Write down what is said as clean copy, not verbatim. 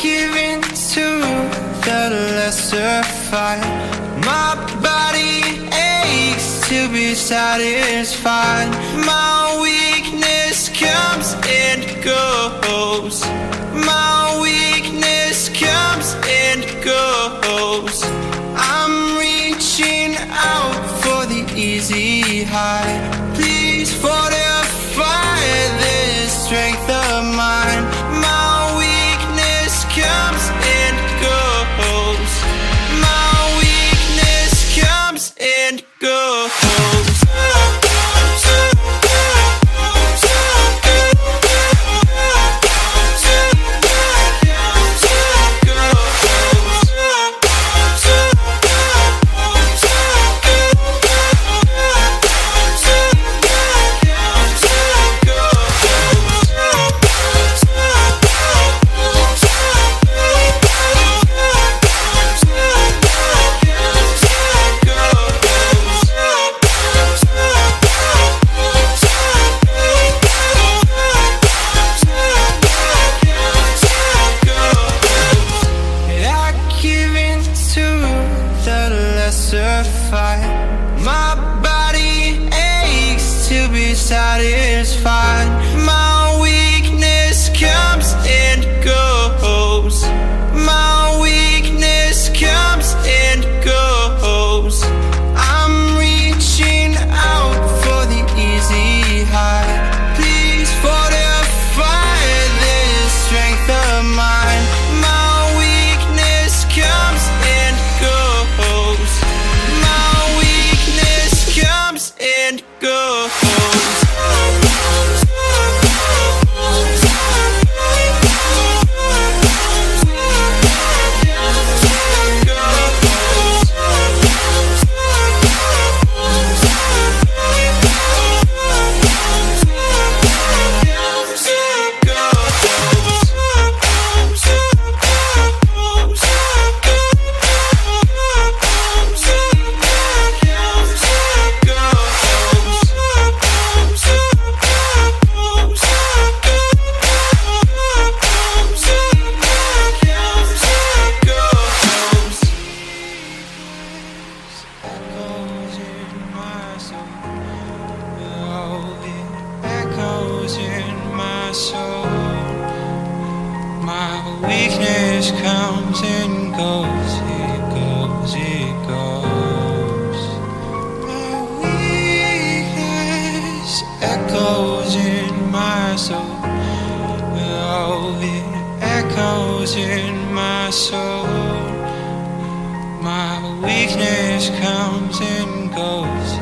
give in to the lesser fight. My body aches to be satisfied. My weakness comes and goes. My weakness comes and goes. I'm reaching out for the easy high. Please fortify this strength of mine. My weakness comes and goes. My weakness comes and goes. My body aches to be satisfied. My weakness comes and goes. My weakness comes and goes. I'm reaching out for the easy high. Please fortify this strength of mine. My weakness comes and goes. Comes and goes. Weakness comes and goes, it goes, it goes. My weakness echoes in my soul. Oh, it echoes in my soul. My weakness comes and goes.